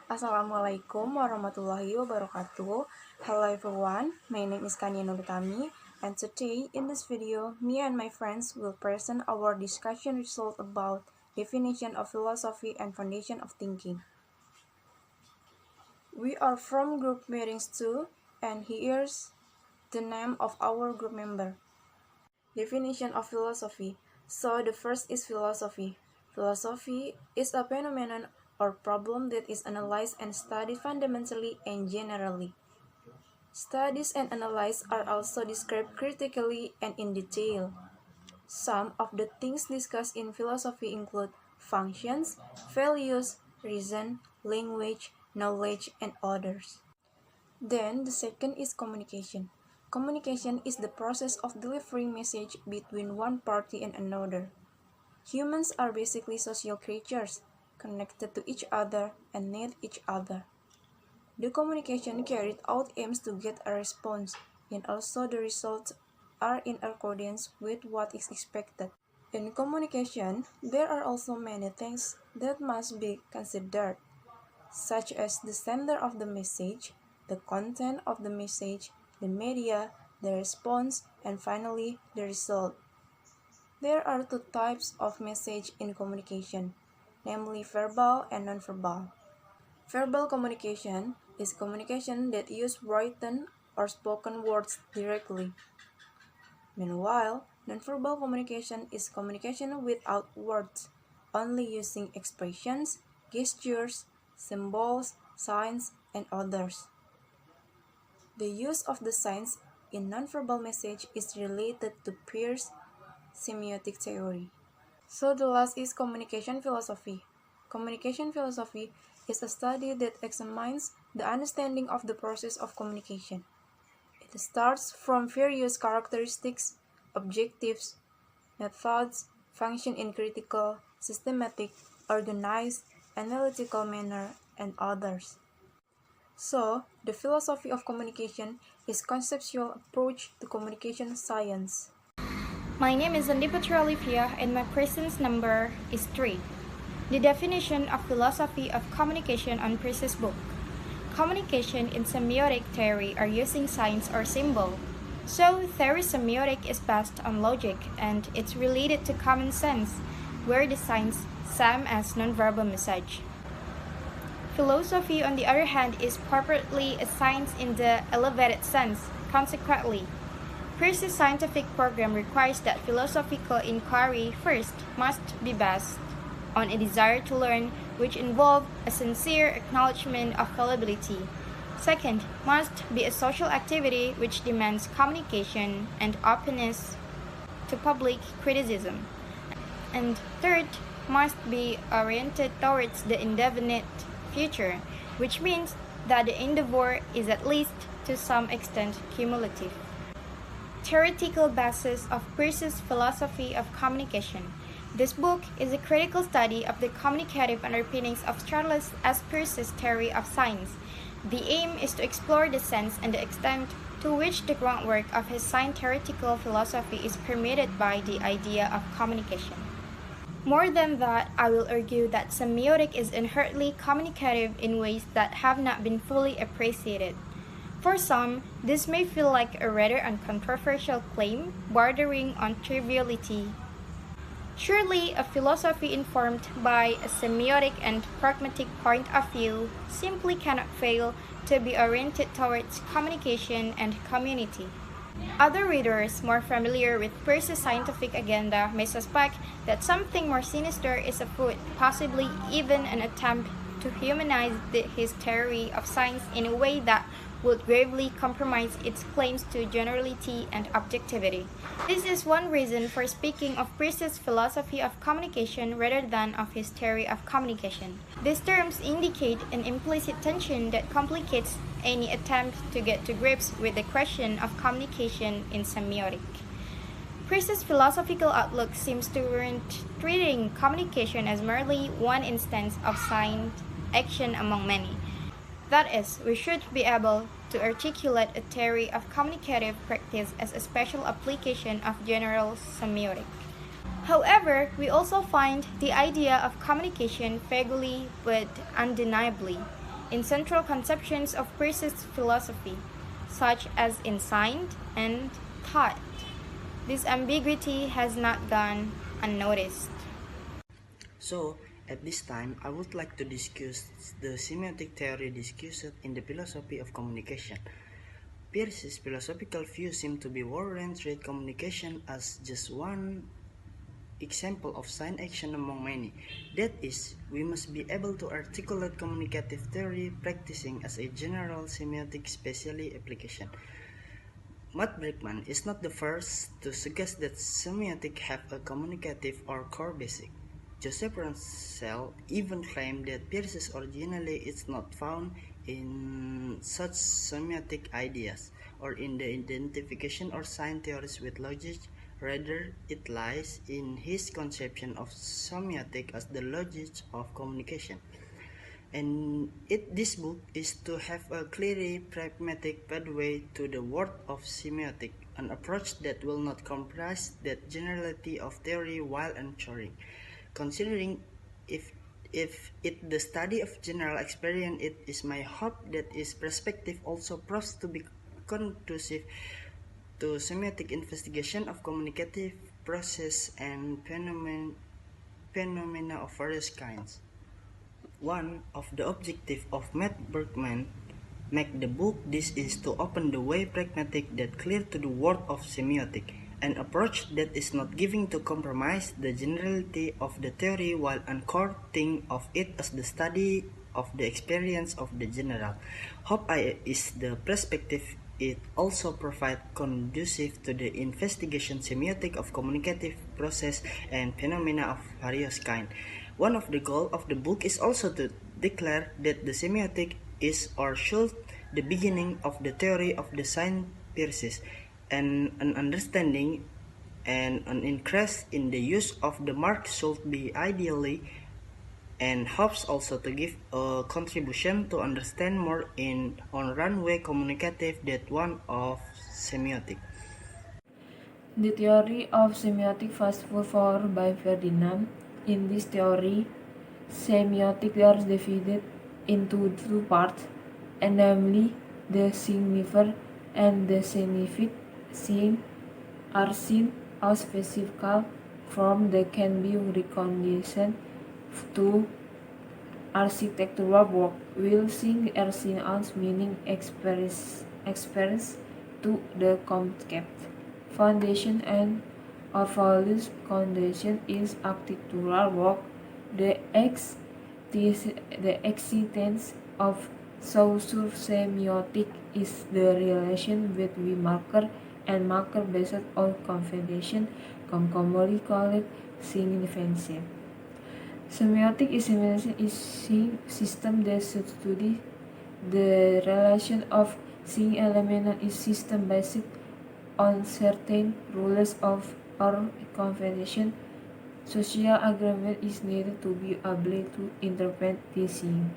Assalamualaikum warahmatullahi wabarakatuh. Hello everyone, my name is Kania Nurutami, and today in this video, me and my friends will present our discussion result about definition of philosophy and foundation of thinking. We are from group meetings 2, and here's the name of our group member. Definition of philosophy. So the first is philosophy. Philosophy is a phenomenon or problem that is analyzed and studied fundamentally and generally. Studies and analysis are also described critically and in detail. Some of the things discussed in philosophy include functions, values, reason, language, knowledge, and others. Then the second is communication. Communication is the process of delivering message between one party and another. Humans are basically social creatures, connected to each other and need each other. The communication carried out aims to get a response, and also the results are in accordance with what is expected. In communication, there are also many things that must be considered, such as the sender of the message, the content of the message, the media, the response, and finally, the result. There are two types of message in communication, namely verbal and nonverbal. Verbal communication is communication that uses written or spoken words directly. Meanwhile, nonverbal communication is communication without words, only using expressions, gestures, symbols, signs, and others. The use of the signs in nonverbal message is related to Peirce's semiotic theory. So the last is communication philosophy. Communication philosophy is a study that examines the understanding of the process of communication. It starts from various characteristics, objectives, methods, function in critical, systematic, organized, analytical manner, and others. So, the philosophy of communication is conceptual approach to communication science. My name is Andipatra Olivia and my presence number is 3. The definition of philosophy of communication on Peirce's book. Communication in semiotic theory are using signs or symbol. So, theory semiotic is based on logic and it's related to common sense, where the signs same as nonverbal message. Philosophy, on the other hand, is purportedly a science in the elevated sense. Consequently, Peirce's scientific program requires that philosophical inquiry first must be based on a desire to learn, which involves a sincere acknowledgement of fallibility. Second, must be a social activity which demands communication and openness to public criticism. And third, must be oriented towards the indefinite future, which means that the endeavor is at least to some extent cumulative. Theoretical basis of Peirce's philosophy of communication. This book is a critical study of the communicative underpinnings of Charles S. Peirce's theory of science. The aim is to explore the sense and the extent to which the groundwork of his science-theoretical philosophy is permitted by the idea of communication. More than that, I will argue that semiotic is inherently communicative in ways that have not been fully appreciated. For some, this may feel like a rather uncontroversial claim, bordering on triviality. Surely, a philosophy informed by a semiotic and pragmatic point of view simply cannot fail to be oriented towards communication and community. Other readers more familiar with Peirce's scientific agenda may suspect that something more sinister is afoot, possibly even an attempt to humanize his theory of science in a way that would gravely compromise its claims to generality and objectivity. This is one reason for speaking of Peirce's philosophy of communication rather than of his theory of communication. These terms indicate an implicit tension that complicates any attempt to get to grips with the question of communication in semiotic. Peirce's philosophical outlook seems to warrant treating communication as merely one instance of signed action among many. That is, we should be able to articulate a theory of communicative practice as a special application of general semiotic. However, we also find the idea of communication vaguely but undeniably in central conceptions of Persis philosophy, such as in sight and thought. This ambiguity has not gone unnoticed. So, at this time, I would like to discuss the semiotic theory discussed in the philosophy of communication. Peirce's philosophical view seems to be warrant treat communication as just one example of sign action among many. That is, we must be able to articulate communicative theory practicing as a general semiotic specially application. Matt Brickman is not the first to suggest that semiotics have a communicative or core basic. Joseph Ransel even claimed that Peirce's originally is not found in such semiotic ideas or in the identification or sign theories with logic. Rather, it lies in his conception of semiotic as the logic of communication. And this book is to have a clearly pragmatic pathway to the world of semiotic, an approach that will not compromise that generality of theory while ensuring, considering if it the study of general experience, it is my hope that its perspective also proves to be conducive to semiotic investigation of communicative process and phenomena of various kinds. One of the objectives of Matt Bergman make the book this is to open the way pragmatic that clear to the world of semiotic, an approach that is not giving to compromise the generality of the theory while uncording of it as the study of the experience of the general. Hope is the perspective it also provides conducive to the investigation semiotic of communicative process and phenomena of various kind. One of the goals of the book is also to declare that the semiotic is or should the beginning of the theory of the sign Peirce, and an understanding and an interest in the use of the mark should be ideally, and hopes also to give a contribution to understand more in on runway communicative that one of semiotic. The theory of semiotic was put forward by Ferdinand. In this theory, semiotics are divided into two parts, namely the signifier and the signified. Sign are seen as specific forms that can be reconditioned to architectural work, while signs are seen as meaning expressed to the concept. Foundation and or values condition is architectural work. The existence of social semiotic is the relation between marker and marker based on convention, commonly called significance. Semiotic is a system that studies the relation of sign elements in system based on certain rules of or convention. Social agreement is needed to be able to interpret this sign.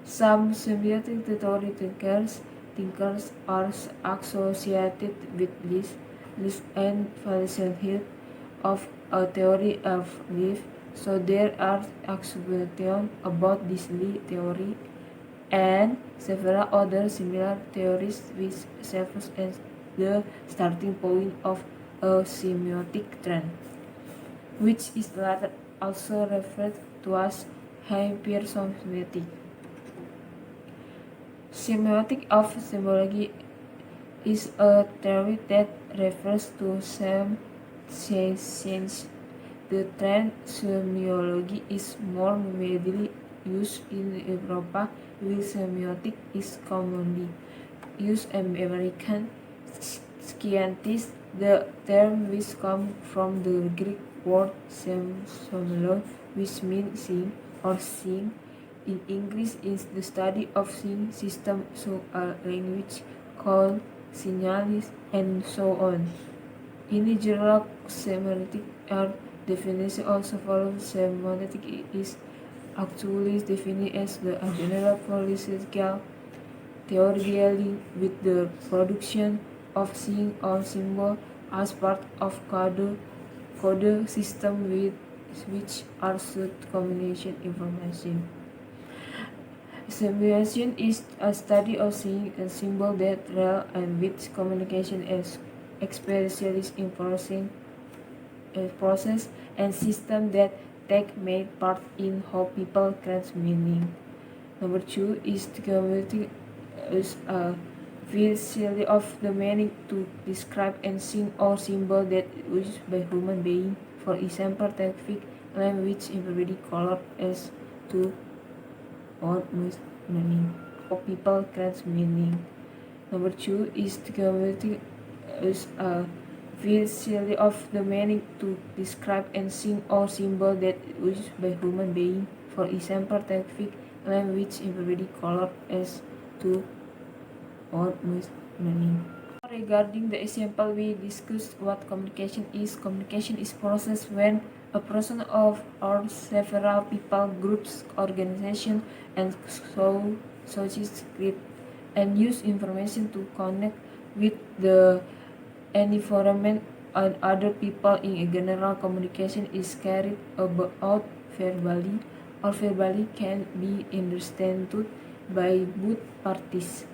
Some semiotic theory thinkers are associated with List and philosophy of a theory of belief, so there are accusations about this theory and several other similar theories which serve as the starting point of a semiotic trend, which is later also referred to as hypersemiotic. Semiotic of symbology is a theory that refers to some science. The term semiology is more widely used in Europe, while semiotic is commonly used in American scientists. The term which comes from the Greek word semolo, which means sign or sign. In English is the study of sign system, so a language called signalis, and so on. In the general semiotic definition also follows. Semiotic is actually defined as the general philosophical theory dealing with the production of sign or symbol as part of code system with which are sought communication information. Semiotics is a study of seeing a symbol that real and with communication as specialists in process and system that take main part in how people create meaning. Number two is the community is a visually of the meaning to describe and sing or symbol that is used by human being. For example, graphic language is color as to or meaning. How people create meaning. Number two is the community is a visually of the meaning to describe and sing or symbol that is used by human being. For example, graphic language is color as to or meaning. Regarding the example we discussed what communication is process when a person of or several people, groups, organization, and societies create and use information to connect with the environment and other people. In general, communication is carried out verbally or verbally can be understood by both parties.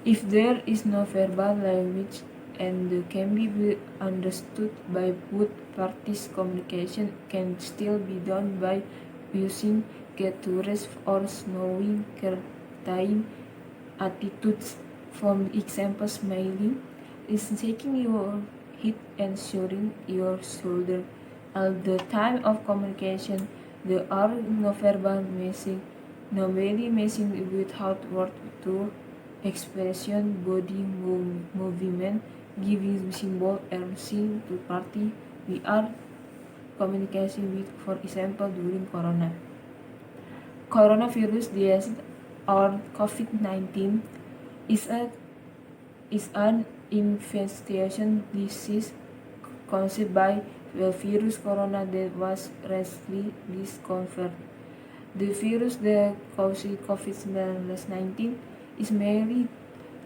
If there is no verbal language and can be understood by both parties, communication can still be done by using gestures or showing certain attitudes. For example, smiling is shaking your head and shrugging your shoulder. At the time of communication, there are no verbal message, no body message without word to expression, body movement, giving symbol and sing to party. We are communicating with, for example, during coronavirus disease or COVID-19 is an infestation disease caused by the virus corona that was recently discovered. The virus that causes COVID-19 is mainly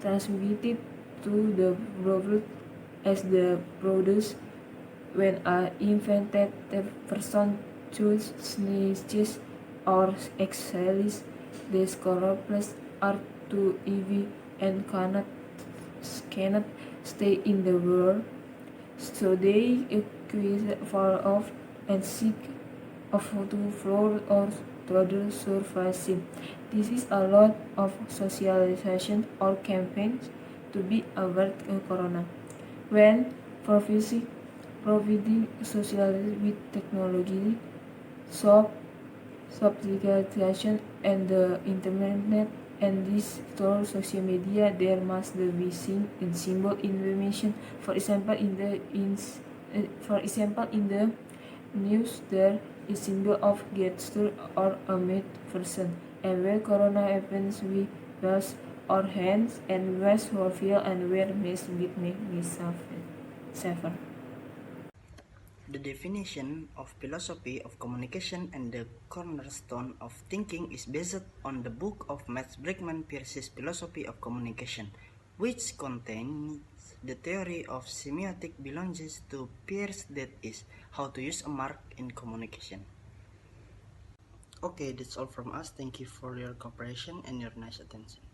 transmitted to the blood as the produce when an infected person sneezes or exhales. The droplets are too heavy and cannot stay in the world, so they fall off and seek to floor or to other surfaces. This is a lot of socialization or campaigns to be aware of corona. When providing socialization with technology, sophistication and the internet and this through social media, there must be seen in symbol information. For example, in the news, there is symbol of gesture or a made person. And when corona happens, we wash our hands and wash our feet and wear masks with make me safer. The definition of philosophy of communication and the cornerstone of thinking is based on the book of Max Brickman Peirce's Philosophy of Communication, which contains the theory of semiotic belongs to Peirce, that is, how to use a mark in communication. Okay, that's all from us. Thank you for your cooperation and your nice attention.